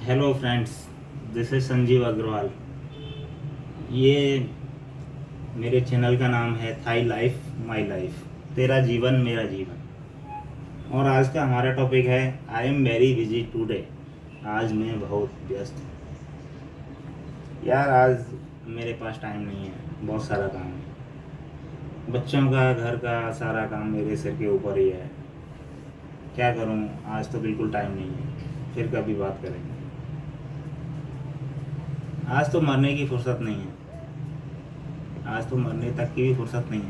Hello friends, this is Sanjeev Agarwal. ये मेरे channel का नाम है थाई लाइफ माई लाइफ, तेरा जीवन मेरा जीवन। और आज का हमारा टॉपिक है I am very busy today. आज मैं बहुत व्यस्त हूँ यार। आज मेरे पास टाइम नहीं है, बहुत सारा काम है। बच्चों का, घर का सारा काम मेरे सिर के ऊपर ही है। क्या करूँ, आज तो बिल्कुल टाइम नहीं है। फिर कभी बात करेंगे। आज तो मरने की फुर्सत नहीं है। आज तो मरने तक की भी फुर्सत नहीं है।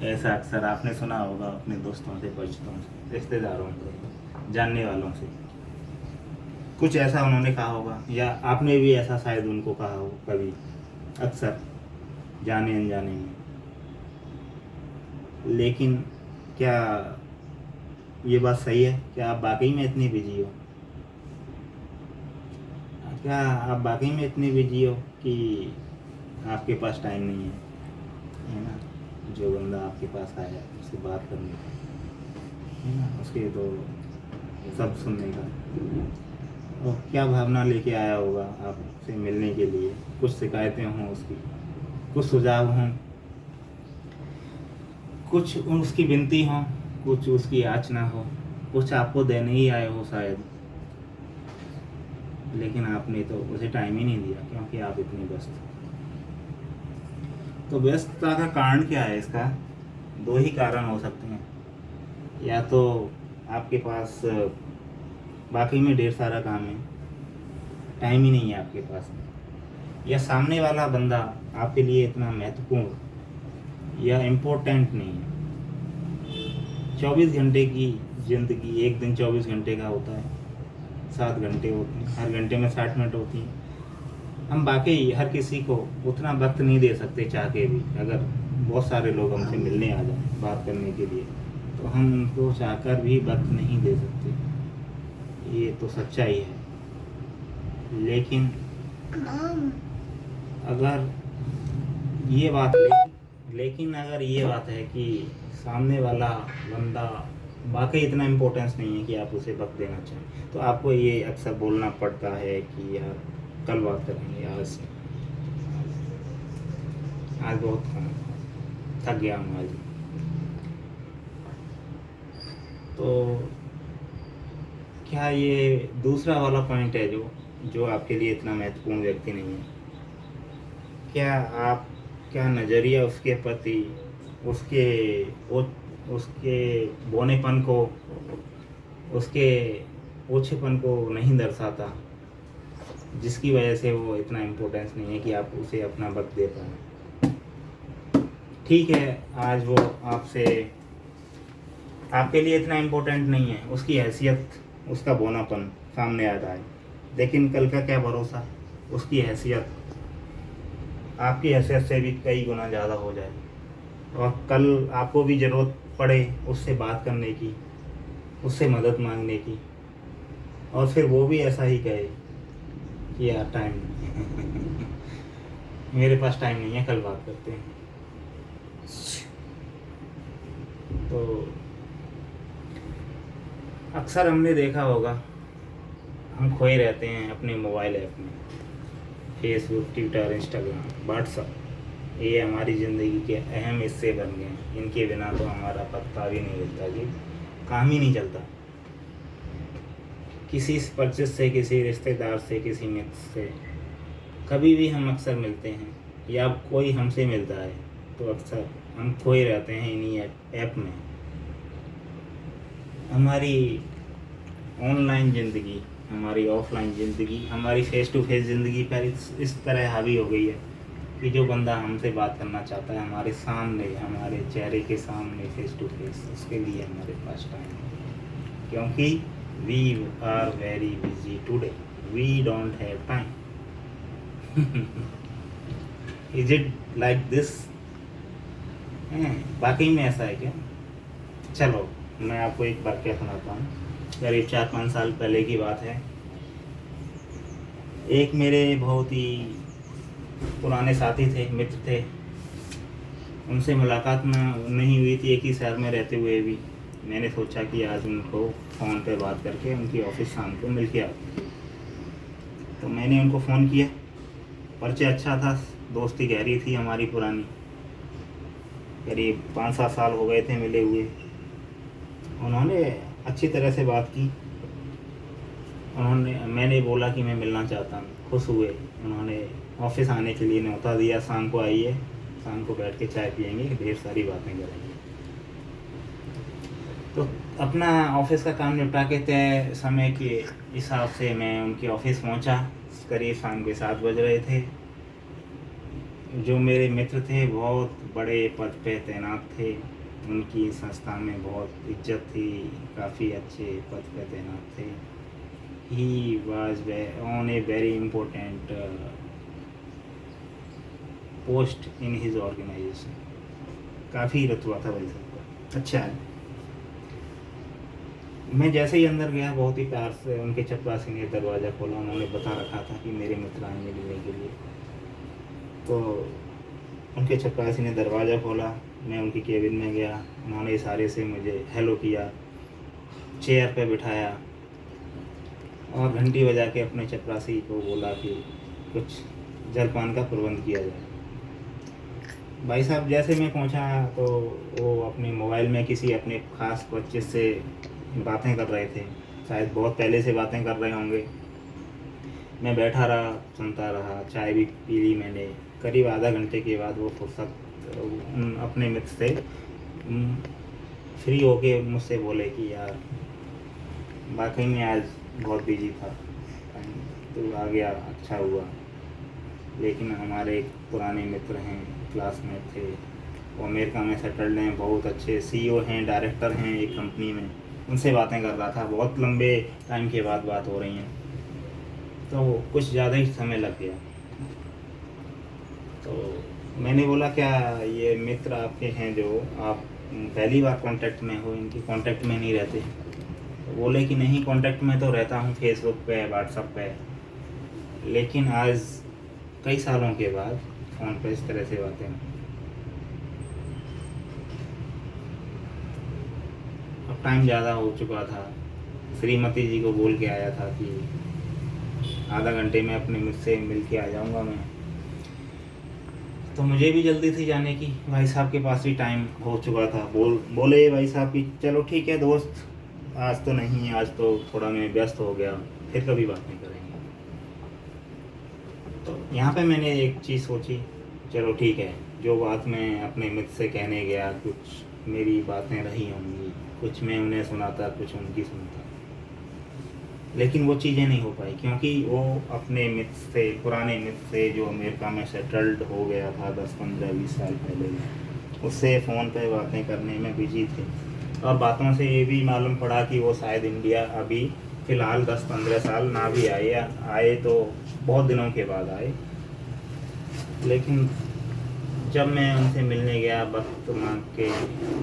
ऐसा अक्सर आपने सुना होगा अपने दोस्तों से, परिचितों से, रिश्तेदारों से, जानने वालों से। कुछ ऐसा उन्होंने कहा होगा, या आपने भी ऐसा शायद उनको कहा हो कभी, अक्सर जाने अनजाने में। लेकिन क्या ये बात सही है? क्या आप वाकई में इतनी बिजी हो? क्या आप वाकई में इतने बिजी हो कि आपके पास टाइम नहीं है ना? जो बंदा आपके पास आया उससे बात करने का, है ना, उसके तो सब सुनने का, और क्या भावना लेके आया होगा आपसे मिलने के लिए। कुछ शिकायतें हों उसकी, कुछ सुझाव हों, कुछ उसकी विनती हो, कुछ उसकी याचना हो, कुछ आपको देने ही आए हो शायद। लेकिन आपने तो उसे टाइम ही नहीं दिया क्योंकि आप इतने व्यस्त हो। तो व्यस्तता का कारण क्या है? इसका दो ही कारण हो सकते हैं। या तो आपके पास बाकी में ढेर सारा काम है, टाइम ही नहीं है आपके पास में, या सामने वाला बंदा आपके लिए इतना महत्वपूर्ण या इम्पोर्टेंट नहीं है। 24 घंटे की ज़िंदगी, एक दिन 24 घंटे का होता है, 7 घंटे होते हैं, हर घंटे में 60 मिनट होती हैं। हम बाकी हर किसी को उतना वक्त नहीं दे सकते चाह के भी। अगर बहुत सारे लोग हमसे मिलने आ जाएं बात करने के लिए, तो हम उनको चाहकर भी वक्त नहीं दे सकते। ये तो सच्चाई है। लेकिन अगर ये बात लेकिन अगर ये बात है कि सामने वाला बंदा वाकई इतना इम्पोर्टेंस नहीं है कि आप उसे वक्त देना चाहें, तो आपको ये अक्सर बोलना पड़ता है कि यार कल बात करेंगे, आज बहुत थक गया हूँ आज। तो क्या ये दूसरा वाला पॉइंट है जो जो आपके लिए इतना महत्वपूर्ण व्यक्ति नहीं है? क्या आप, क्या नज़रिया उसके प्रति, उसके उसके बौनेपन को, उसके ओछेपन को नहीं दर्शाता, जिसकी वजह से वो इतना इम्पोर्टेंस नहीं है कि आप उसे अपना वक्त दे पाएँ? ठीक है, आज वो आपसे, आपके लिए इतना इम्पोर्टेंट नहीं है, उसकी हैसियत, उसका बौनापन सामने आ रहा है। लेकिन कल का क्या भरोसा, उसकी हैसियत आपकी हैसियत से भी कई गुना ज़्यादा हो जाए, और कल आपको भी ज़रूरत पड़े उससे बात करने की, उससे मदद मांगने की, और फिर वो भी ऐसा ही कहे कि यार टाइम नहीं मेरे पास टाइम नहीं है, कल बात करते हैं। तो अक्सर हमने देखा होगा, हम खोए रहते हैं अपने मोबाइल ऐप में। फेसबुक, ट्विटर, इंस्टाग्राम, व्हाट्सअप, ये हमारी ज़िंदगी के अहम हिस्से बन गए हैं। इनके बिना तो हमारा पत्ता भी नहीं हिलता, कि काम ही नहीं चलता। किसी परिचित से, किसी रिश्तेदार से, किसी मित्र से कभी भी हम अक्सर मिलते हैं, या कोई हमसे मिलता है, तो अक्सर हम खोए रहते हैं इन्हीं ऐप में। हमारी ऑनलाइन ज़िंदगी, हमारी ऑफलाइन ज़िंदगी, हमारी फ़ेस टू फेस ज़िंदगी पर इस तरह हावी हो गई है कि जो बंदा हमसे बात करना चाहता है हमारे सामने, हमारे चेहरे के सामने, फेस टू फेस, उसके लिए हमारे पास टाइम है। क्योंकि we are very busy today, we don't have time. Is it like this? वाकई में ऐसा है क्या? चलो मैं आपको एक वाक्य सुनाता हूँ। करीब 4-5 साल पहले की बात है। एक मेरे बहुत ही पुराने साथी थे, मित्र थे। उनसे मुलाकात नहीं हुई थी एक ही शहर में रहते हुए भी। मैंने सोचा कि आज उनको फ़ोन पे बात करके उनकी ऑफिस शाम को मिल के आते। तो मैंने उनको फ़ोन किया, परिचय अच्छा था, दोस्ती गहरी थी हमारी पुरानी, करीब 5-7 साल हो गए थे मिले हुए। उन्होंने अच्छी तरह से बात की, मैंने बोला कि मैं मिलना चाहता हूँ, खुश हुए। उन्होंने ऑफिस आने के लिए न्योता दिया, शाम को आइए, शाम को बैठ के चाय पियेंगे, ढेर सारी बातें करेंगे। तो अपना ऑफिस का काम निपटा के तय समय के हिसाब से मैं उनके ऑफिस पहुंचा। करीब शाम के 7 बज रहे थे। जो मेरे मित्र थे बहुत बड़े पद पे तैनात थे, उनकी संस्था में बहुत इज्जत थी, काफ़ी अच्छे पद पे तैनात थे। He was on a very important post in his organization. काफ़ी रुतबा था भाई साहब का। अच्छा है। मैं जैसे ही अंदर गया, बहुत ही प्यार से उनके चपरासी ने दरवाज़ा खोला। उन्होंने बता रखा था कि मेरे मित्र आएंगे मिलने के लिए। तो उनके चपरासी ने दरवाज़ा खोला, मैं उनकी केबिन में गया। उन्होंने इशारे से मुझे हेलो किया, चेयर पे बिठाया और घंटी बजा के अपने चपरासी को बोला कि कुछ जलपान का प्रबंध किया जाए। भाई साहब जैसे मैं पहुंचा तो वो अपने मोबाइल में किसी अपने ख़ास बच्चे से बातें कर रहे थे, शायद बहुत पहले से बातें कर रहे होंगे। मैं बैठा रहा, सुनता रहा, चाय भी पी ली मैंने। करीब आधा घंटे के बाद वो फुर्सत अपने मित्र से फ्री होके मुझसे बोले कि यार वाकई में आज बहुत बिजी था, तो आ गया, अच्छा हुआ। लेकिन हमारे एक पुराने मित्र हैं, क्लासमेट थे, वो अमेरिका में सेटल्ड हैं, बहुत अच्छे CEO हैं, डायरेक्टर हैं एक कंपनी में। उनसे बातें कर रहा था, बहुत लंबे टाइम के बाद बात हो रही हैं, तो कुछ ज़्यादा ही समय लग गया। तो मैंने बोला क्या ये मित्र आपके हैं जो आप पहली बार कांटेक्ट में हो, इनकी कांटेक्ट में नहीं रहते? तो बोले कि नहीं, कांटेक्ट में तो रहता हूँ, फेसबुक पे, व्हाट्सएप पे, लेकिन आज कई सालों के बाद फ़ोन पे इस तरह से बातें। अब टाइम ज़्यादा हो चुका था, श्रीमती जी को बोल के आया था कि आधा घंटे में अपने मुझसे मिल के आ जाऊँगा मैं। तो मुझे भी जल्दी थी जाने की, भाई साहब के पास भी टाइम हो चुका था। बोले भाई साहब कि चलो ठीक है दोस्त, आज तो नहीं, आज तो थोड़ा मैं व्यस्त हो गया, फिर कभी बात नहीं करेंगे। तो यहाँ पे मैंने एक चीज़ सोची, चलो ठीक है, जो बात मैं अपने मित्र से कहने गया, कुछ मेरी बातें रही होंगी, कुछ मैं उन्हें सुनाता, कुछ उनकी सुनता, लेकिन वो चीज़ें नहीं हो पाई, क्योंकि वो अपने मित्र से, पुराने मित्र से जो अमेरिका में सेटल्ड हो गया था 10-15-20 साल पहले, उससे फ़ोन पे बातें करने में बिजी थे। और बातों से ये भी मालूम पड़ा कि वो शायद इंडिया अभी फ़िलहाल 10-15 साल ना भी आए तो बहुत दिनों के बाद आए। लेकिन जब मैं उनसे मिलने गया, वक्त मांग के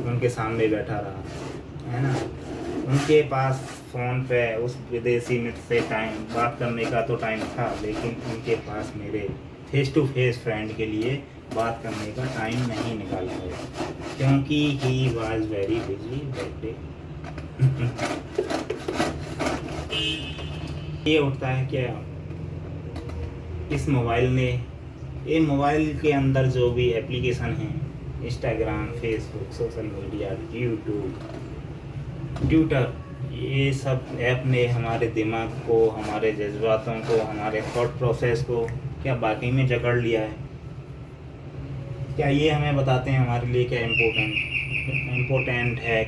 उनके सामने बैठा रहा, है ना, उनके पास फ़ोन पे उस विदेशी मित्र से टाइम बात करने का तो टाइम था, लेकिन उनके पास मेरे फेस टू फेस फ्रेंड के लिए बात करने का टाइम नहीं निकाल पाया, क्योंकि he was very busy that day. ये उठता है क्या इस मोबाइल ने, ये मोबाइल के अंदर जो भी एप्लीकेशन हैं, Instagram, Facebook, social media, YouTube, Twitter, ये सब ऐप ने हमारे दिमाग को, हमारे जज्बातों को, हमारे थॉट प्रोसेस को क्या वाकई में जकड़ लिया है? क्या ये हमें बताते हैं हमारे लिए क्या इम्पोर्टेंट है?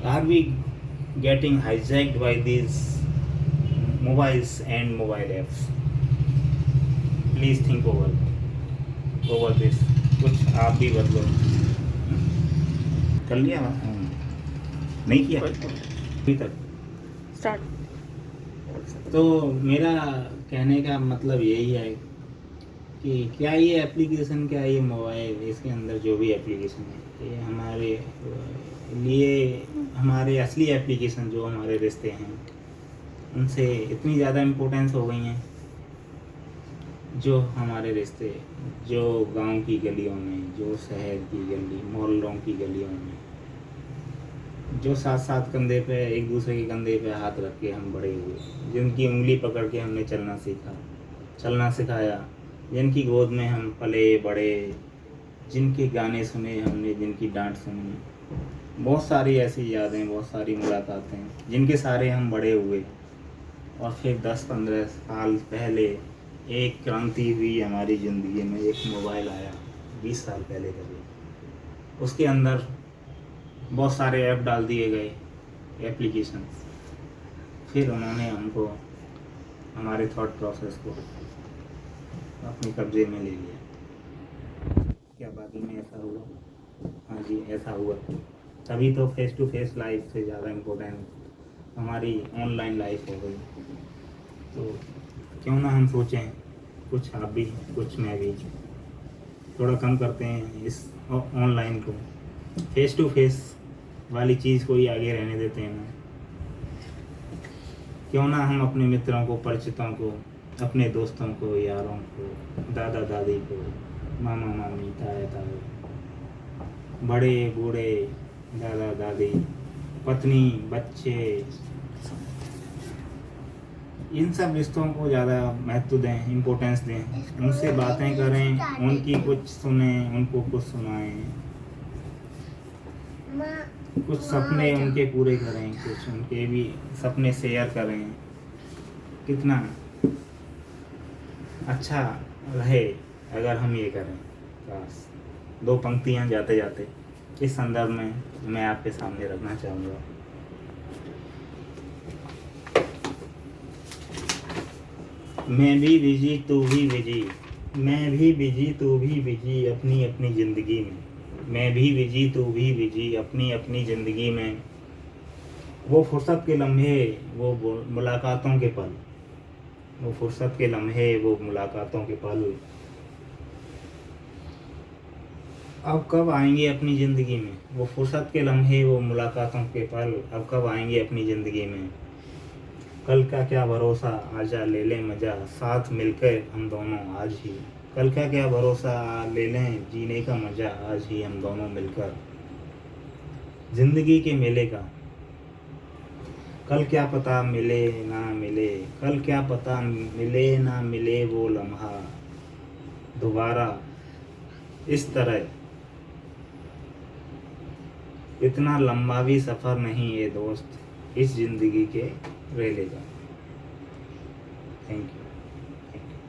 Are we getting hijacked by these mobiles and mobile apps? Please think over this. कुछ आप भी बदलो। कर लिया? नहीं किया अभी तक स्टार्ट। तो मेरा कहने का मतलब यही है कि क्या ये एप्लीकेशन, क्या ये मोबाइल, इसके अंदर जो भी एप्लीकेशन है, ये हमारे लिए, हमारे असली एप्लीकेशन जो हमारे रिश्ते हैं, उनसे इतनी ज़्यादा इम्पोर्टेंस हो गई हैं। जो हमारे रिश्ते, जो गांव की गलियों में, जो शहर की गली, मोहल्लों की गलियों में, जो साथ साथ कंधे पे एक दूसरे के कंधे पे हाथ रख के हम बड़े हुए, जिनकी उंगली पकड़ के हमने चलना सीखा, चलना सिखाया, जिनकी गोद में हम पले बड़े, जिनके गाने सुने हमने, जिनकी डांट सुनी, बहुत सारी ऐसी यादें, बहुत सारी मुलाकातें, जिनके सारे हम बड़े हुए। और फिर 10-15 साल पहले एक क्रांति हुई हमारी ज़िंदगी में, एक मोबाइल आया 20 साल पहले कभी। उसके अंदर बहुत सारे ऐप डाल दिए गए, एप्लीकेशंस। फिर उन्होंने हमको, हमारे थॉट प्रोसेस को अपने कब्जे में ले लिया। क्या बाकी में ऐसा हुआ? हाँ जी, ऐसा हुआ। तभी तो फेस टू फेस लाइफ से ज़्यादा इम्पोर्टेंट हमारी ऑनलाइन लाइफ हो गई। तो क्यों ना हम सोचें, कुछ आप भी कुछ मैं भी, थोड़ा कम करते हैं इस ऑनलाइन को, फेस टू फेस वाली चीज़ को ही आगे रहने देते हैं ना। क्यों ना हम अपने मित्रों को, परिचितों को, अपने दोस्तों को, यारों को, दादा दादी को, मामा मामी, ताया ताऊ, बड़े बूढ़े, दादा दादी, पत्नी, बच्चे, इन सब रिश्तों को ज़्यादा महत्व दें, इम्पोर्टेंस दें, उनसे बातें करें, उनकी कुछ सुने, उनको कुछ सुनाएं, कुछ सपने उनके पूरे करें, कुछ उनके भी सपने शेयर करें। कितना अच्छा रहे अगर हम ये करें। बस 2 पंक्तियाँ जाते जाते इस संदर्भ में मैं आपके सामने रखना चाहूँगा। मैं भी बिजी तू भी बिजी, मैं भी बिजी तू भी बिजी अपनी अपनी ज़िंदगी में, मैं भी बिजी तू भी बिजी अपनी अपनी ज़िंदगी में। वो फुर्सत के लम्हे, वो मुलाकातों के पल, वो फुर्सत के लम्हे, वो मुलाकातों के पल अब कब आएंगे अपनी ज़िंदगी में। वो फुर्सत के लम्हे, वो मुलाकातों के पल अब कब आएंगे अपनी ज़िंदगी में। कल का क्या भरोसा, आजा ले लें मज़ा साथ मिलकर हम दोनों आज ही। कल का क्या भरोसा, ले लें जीने का मज़ा आज ही हम दोनों मिलकर। ज़िंदगी के मेले का कल क्या पता मिले ना मिले, कल क्या पता मिले ना मिले वो लम्हा दोबारा इस तरह। इतना लंबा भी सफ़र नहीं ये दोस्त, इस ज़िंदगी के रेले का। Thank you.